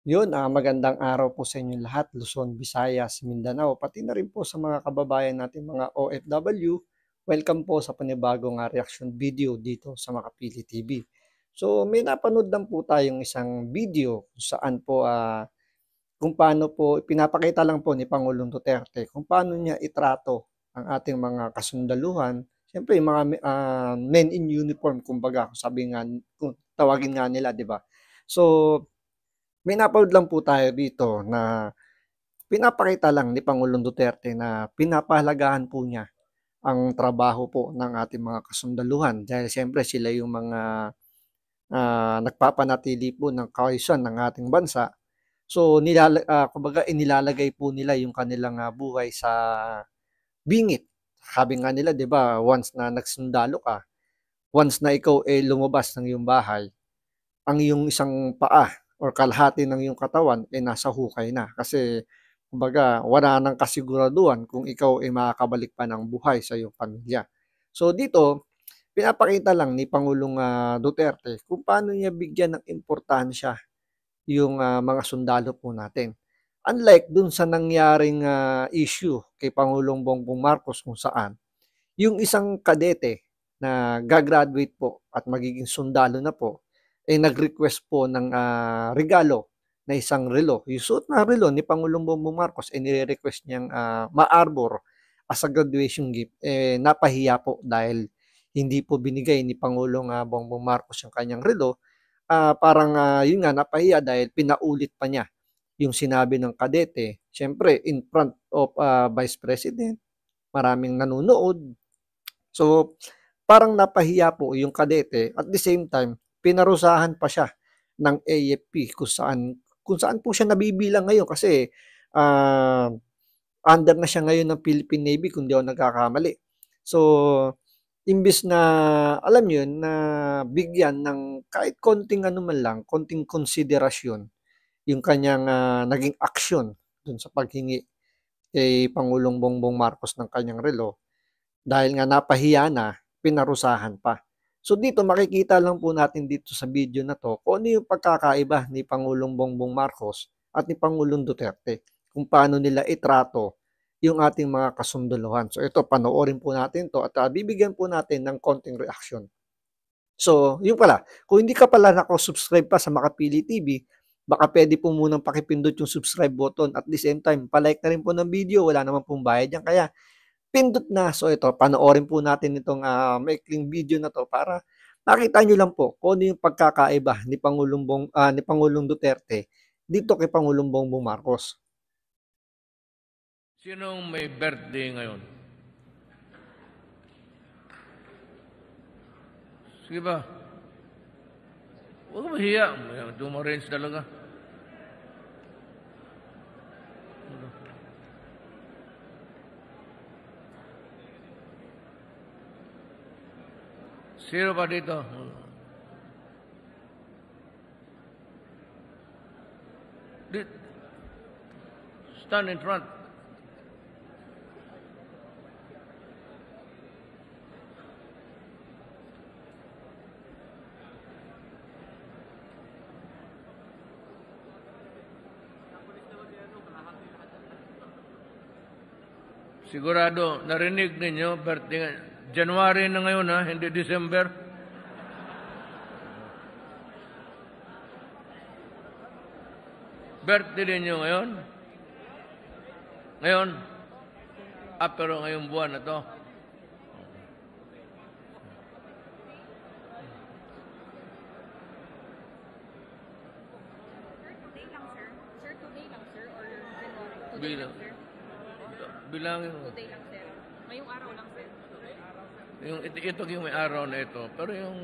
Yun, magandang araw po sa inyong lahat, Luzon, Visayas, Mindanao, pati na rin po sa mga kababayan natin mga OFW. Welcome po sa panibagong reaction video dito sa Makapili TV. So may napanood lang po tayong isang video kung saan po kung paano po pinapakita lang po ni Pangulong Duterte kung paano niya itrato ang ating mga kasundaluhan. Siyempre, yung mga men in uniform, kumbaga, sabi nga, kung tawagin nga nila, di ba? So, may napanood lang po tayo dito na pinapakita lang ni Pangulong Duterte na pinapahalagahan po niya ang trabaho po ng ating mga kasundaluhan dahil siyempre sila yung mga nagpapanatili po ng kaayusan ng ating bansa. So kumbaga inilalagay po nila yung kanilang buhay sa bingit. Sabi nga nila, 'di ba, once na nagsundalo ka, once na ikaw lumabas ng iyong bahay, ang iyong isang paa or kalahati ng iyong katawan ay nasa hukay na. Kasi kumbaga wala nang kasiguraduhan kung ikaw ay makakabalik pa ng buhay sa iyong pamilya. So dito, pinapakita lang ni Pangulong Duterte kung paano niya bigyan ng importansya yung mga sundalo po natin. Unlike dun sa nangyaring issue kay Pangulong Bongbong Marcos kung saan yung isang kadete na gagraduate po at magiging sundalo na po, eh nag-request po ng regalo na isang relo. Yung suot na relo ni Pangulong Bongbong Marcos, eh nire-request niyang ma-arbor as a graduation gift. Eh napahiya po dahil hindi po binigay ni Pangulong Bongbong Marcos yung kanyang relo. Parang yun nga, napahiya dahil pinaulit pa niya yung sinabi ng kadete. Siyempre, in front of Vice President, maraming nanonood. So, parang napahiya po yung kadete. At the same time, pinarusahan pa siya ng AFP kung saan po siya nabibilang ngayon kasi uh, under na siya ngayon ng Philippine Navy kung di ako nagkakamali. So, imbis na alam yun na bigyan ng kahit konting ano man lang, konting konsiderasyon yung kanyang naging aksyon dun sa paghingi kay Pangulong Bongbong Marcos ng kanyang relo, dahil nga napahiya na, pinarusahan pa. So dito makikita lang po natin dito sa video na to kung ano yung pagkakaiba ni Pangulong Bongbong Marcos at ni Pangulong Duterte, kung paano nila itrato yung ating mga kasunduluhan. So ito, panoorin po natin to at bibigyan po natin ng konting reaction. So, yun pala, kung hindi ka pala nako-subscribe pa sa Makapili TV, baka pwede po munang pakipindot yung subscribe button at the same time, palike na rin po ng video, wala naman pong bayad yan. Kaya pindot na. So ito, panoorin po natin itong maikling video na to para makita nyo lang po kung ano yung pagkakaiba ni Pangulong Duterte dito kay Pangulong Bongbong Marcos. Sinong may birthday ngayon? Sige ba? Huwag ka mahiya. Dumarange talaga. Sino ba dito? Stand in front. Sigurado, narinig ninyo, birthday, January na ngayon ha, hindi December. Birthday ninyo ngayon? Ngayon? Pero ngayong buwan na to. Today lang, sir. Sir, today lang, sir? Or January? Today Bilang. lang, sir? Bilangin mo. Today lang, sir. Ngayong araw lang, sir. Ito yung may araw na ito. Pero yung...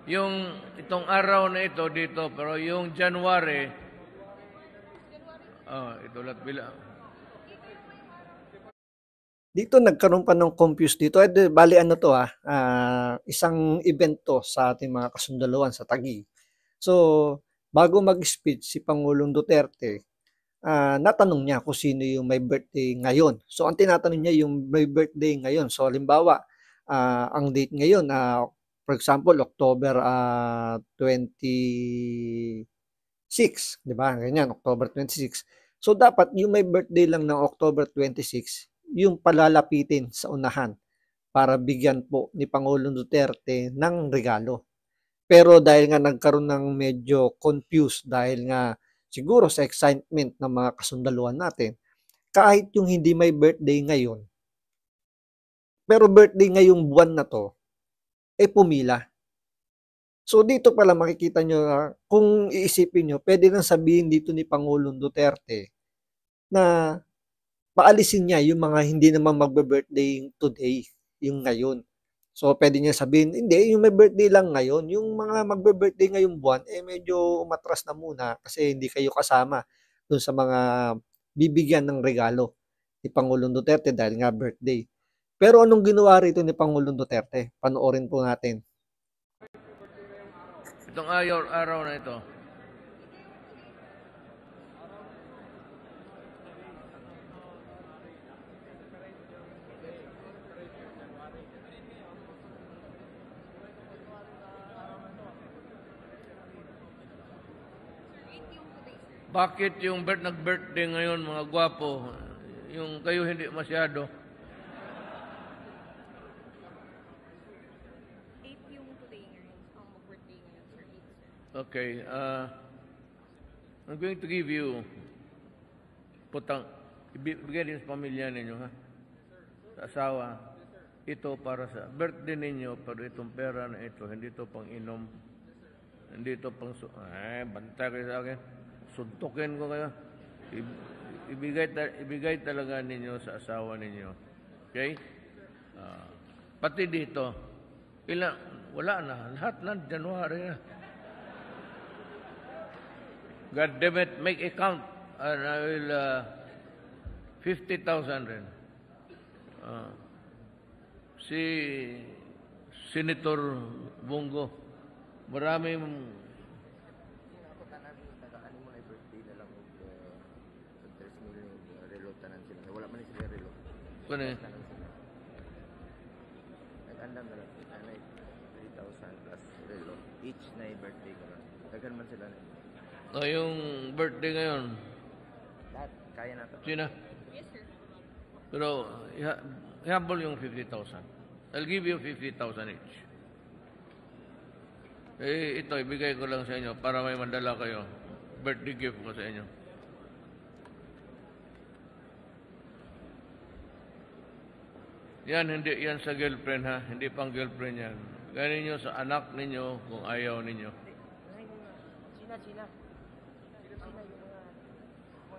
Yung itong araw na ito dito, pero yung January, ito lahat bilang. Dito nagkaroon pa ng confuse dito. Bali ano to isang event to sa ating mga kasundaluhan sa Taguig. So, bago mag-speech si Pangulong Duterte, natanong niya kung sino yung may birthday ngayon. So, ang tinatanong niya yung may birthday ngayon. So, halimbawa, ang date ngayon, for example, October 26, 'di ba? Ganyan, October 26. So dapat yung may birthday lang ng October 26, yung palalapitin sa unahan para bigyan po ni Pangulong Duterte ng regalo. Pero dahil nga nagkaroon ng medyo confused dahil nga siguro sa excitement ng mga kasundaluhan natin, kahit yung hindi may birthday ngayon, pero birthday ngayong buwan na to, pumila. So dito pala makikita nyo na kung iisipin nyo, pwede nang sabihin dito ni Pangulong Duterte na paalisin niya yung mga hindi naman magbe-birthday today, yung ngayon. So pwede niya sabihin, hindi, yung may birthday lang ngayon, yung mga magbe-birthday ngayong buwan, medyo umatras na muna kasi hindi kayo kasama dun sa mga bibigyan ng regalo ni Pangulong Duterte dahil nga birthday. Pero anong ginawa rito ni Pangulong Duterte? Panoorin po natin. Itong araw na ito. Bakit yung nag-birthday ngayon, mga gwapo, yung kayo hindi masyado? 8 yung today ngayon, ang mag-birthday ngayon, sir. 8, sir. Okay, I'm going to give you ibigay din sa pamilya ninyo, ha? Sa asawa. Ito para sa birthday ninyo, pero itong pera na ito, hindi ito pang inom. Hindi ito pang... bantay kayo sa akin. Suntukin ko kayo. Ibigay talaga ninyo sa asawa ninyo. Okay? Pati dito, wala na. Lahat na, January na. God damn it, make a count. And I will, 50,000 rin. Si Senator Bongo, marami Kano yun? Nag-andam na lang. 3,000 plus relo. Each na birthday ko lang. Tagan man sila. Yung birthday ngayon, Lahat, kaya na to. Sina? Yes, sir. Pero, ihabol yung 50,000. I'll give you 50,000 each. Ito, ibigay ko lang sa inyo para may mandala kayo. Birthday gift ko sa inyo. Yan, hindi yan sa girlfriend, ha? Hindi pang girlfriend yan. Ganin nyo sa anak ninyo kung ayaw ninyo. Sina. Sina yung mga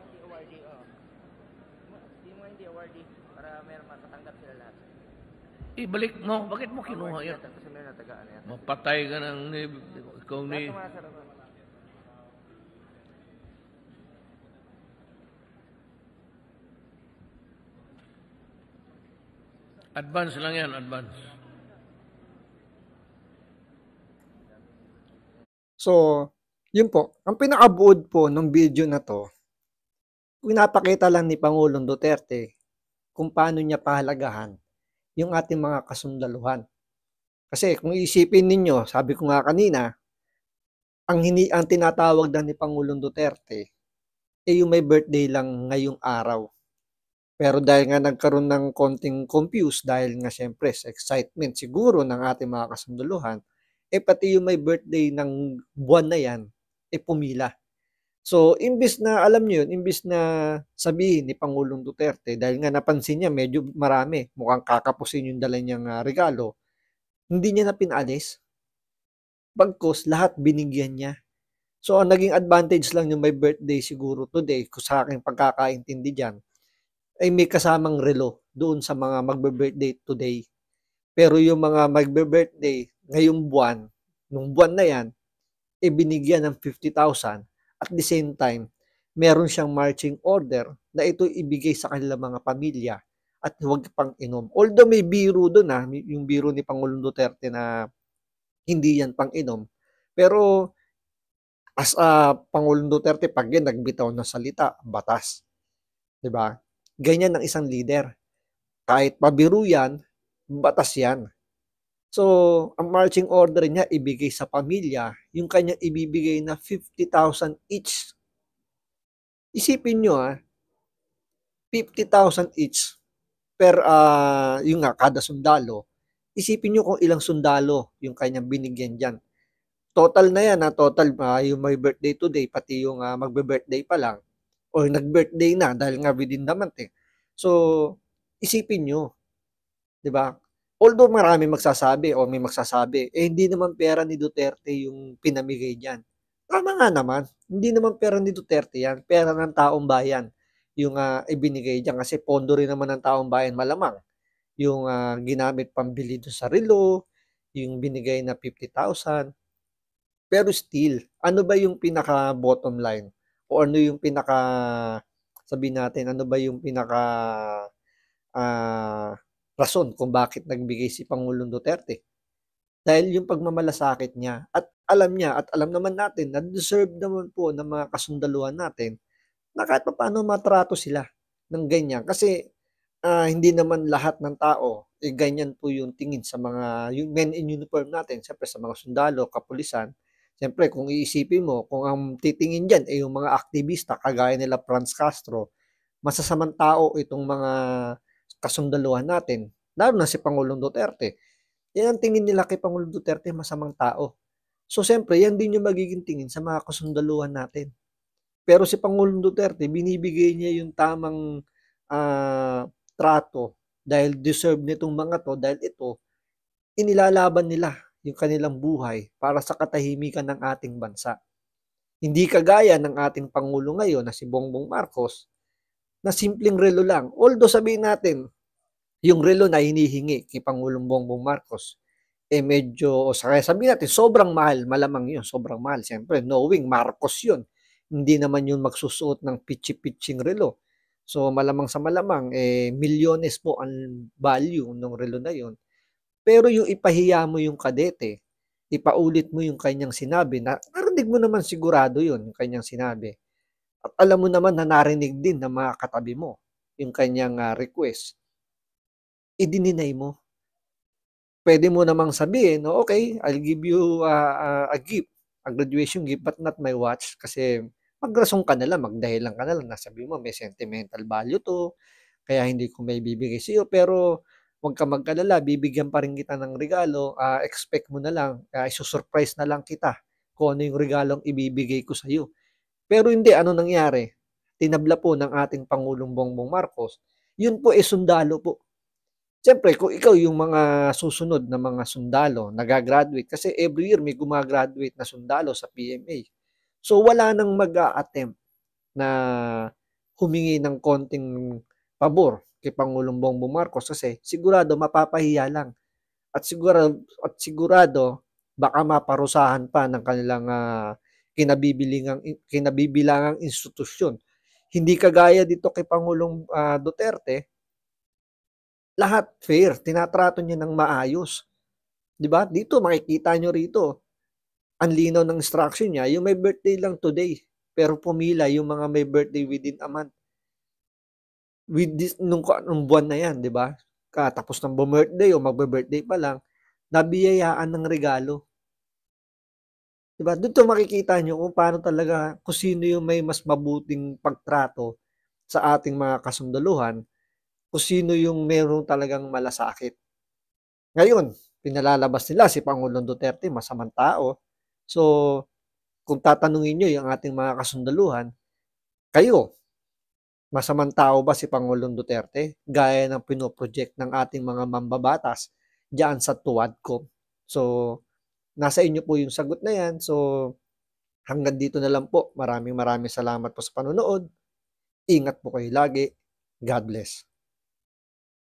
hindi awardee, Yung mga hindi awardee, para meron matatanggap sila lahat. Ibalik mo. Bakit mo kinuha yan? Kasi meron natagaan na yan. Mapatay ka ng ikaw ni... Lahat ng mga sarapan. Advance lang yan, advance. So, yun po. Ang pinakabuod po ng video na to, pinapakita lang ni Pangulong Duterte kung paano niya pahalagahan yung ating mga kasundaluhan. Kasi kung iisipin ninyo, sabi ko nga kanina, ang tinatawag lang ni Pangulong Duterte yung may birthday lang ngayong araw. Pero dahil nga nagkaroon ng konting confuse dahil nga siyempre sa excitement siguro ng ating mga kasunduluhan, pati yung may birthday ng buwan na yan, pumila. So, imbis na, alam nyo yun, imbis na sabihin ni Pangulong Duterte, dahil nga napansin niya medyo marami, mukhang kakapusin yung dala niyang regalo, hindi niya na pinalis. Bagkus, lahat binigyan niya. So, ang naging advantage lang yung may birthday siguro today, kung sa aking pagkakaintindi dyan, ay may kasamang relo doon sa mga magbe-birthday today. Pero yung mga magbe-birthday ngayong buwan, nung buwan na yan, binigyan ng 50,000. At the same time, meron siyang marching order na ito ibigay sa kanilang mga pamilya at huwag pang inom. Although may biro doon, yung biro ni Pangulong Duterte na hindi yan pang inom. Pero as Pangulong Duterte, pag yan nagbitaw ng salita, batas. 'Di ba? Ganyan ng isang leader. Kahit pabiro yan, batas yan. So, ang marching order niya ibigay sa pamilya, yung kanyang ibibigay na 50,000 each. Isipin nyo 50,000 each per, yun nga, kada sundalo. Isipin nyo kung ilang sundalo yung kanyang binigyan dyan. Total na yan, total yung may birthday today, pati yung magbe-birthday pa lang, or nag-birthday na dahil nga within the month eh. So, isipin nyo, di ba? Although marami magsasabi o may magsasabi, hindi naman pera ni Duterte yung pinamigay diyan. Tama nga naman, hindi naman pera ni Duterte yan, pera ng taong bayan yung ibinigay diyan kasi pondo rin naman ng taong bayan malamang. Yung ginamit pambili doon sa relo, yung binigay na 50,000. Pero still, ano ba yung pinaka bottom line? O ano yung pinaka, sabihin natin, ano ba yung pinaka rason kung bakit nagbigay si Pangulong Duterte? Dahil yung pagmamalasakit niya at alam naman natin na deserve naman po ng mga kasundaluhan natin na kahit paano matrato sila ng ganyan. Kasi hindi naman lahat ng tao ganyan po yung tingin sa mga yung men in uniform natin, siyempre sa mga sundalo, kapulisan. Siyempre kung iisipin mo, kung ang titingin dyan ay yung mga aktivista kagaya nila Franz Castro, masasamang tao itong mga kasundaluhan natin, lalo na si Pangulong Duterte. Yan ang tingin nila kay Pangulong Duterte, masamang tao. So, siyempre, yan din yung magiging tingin sa mga kasundaluhan natin. Pero si Pangulong Duterte, binibigay niya yung tamang trato dahil deserve nitong mga to, dahil ito, inilalaban nila yung kanilang buhay para sa katahimikan ng ating bansa. Hindi kagaya ng ating Pangulo ngayon na si Bongbong Marcos, na simpleng relo lang. Although sabihin natin, yung relo na hinihingi kay Pangulong Bongbong Marcos, medyo, sabihin natin, sobrang mahal, malamang yun, sobrang mahal. Siyempre, knowing Marcos yun, hindi naman yun magsusuot ng pitchy-pitching relo. So, malamang sa malamang, milyones po ang value ng relo na yun. Pero yung ipahiya mo yung kadete, ipaulit mo yung kanyang sinabi, na narinig mo naman sigurado yun, yung kanyang sinabi. At alam mo naman na narinig din ng mga katabi mo yung kanyang request. I-deny mo. Pwede mo namang sabihin, no, okay, I'll give you a gift, a graduation gift, but not my watch. Kasi magrasong ka na lang, magdahilan ka na lang, nasabi mo may sentimental value to, kaya hindi ko may bibigay sa iyo. Pero huwag ka magkalala, bibigyan pa rin kita ng regalo, expect mo na lang, isusurprise na lang kita kung ano yung regalong ibibigay ko sa iyo. Pero hindi, ano nangyari? Tinabla po ng ating Pangulong Bongbong Marcos, yun po sundalo po. Siyempre, kung ikaw yung mga susunod na mga sundalo, nagagraduate, kasi every year may gumagraduate na sundalo sa PMA. So, wala nang mag-a-attempt na humingi ng konting pabor kay Pangulong Bongbong Marcos kasi sigurado mapapahiya lang. At sigurado baka maparusahan pa ng kanilang kinabibilangang institusyon. Hindi kagaya dito kay Pangulong Duterte, lahat fair, tinatrato niya ng maayos. 'Di ba? Dito makikita nyo rito, ang linaw ng instruction niya, yung may birthday lang today, pero pumila yung mga may birthday within a month. With this, nung buwan na yan, 'di ba? Katapos ng birthday o magbe-birthday pa lang, nabiyayaan ng regalo. 'Di ba? Dito makikita nyo kung paano talaga, kung sino yung may mas mabuting pagtrato sa ating mga kasundaluhan, kung sino yung meron talagang malasakit. Ngayon, pinalalabas nila si Pangulong Duterte, masamang tao. So, kung tatanungin nyo yung ating mga kasundaluhan, kayo, masamang tao ba si Pangulong Duterte? Gaya ng pinoproject ng ating mga mambabatas diyan sa TUADCOM. So, nasa inyo po yung sagot na yan. So, hanggang dito na lang po. Maraming salamat po sa panonood. Ingat po kayo lagi. God bless.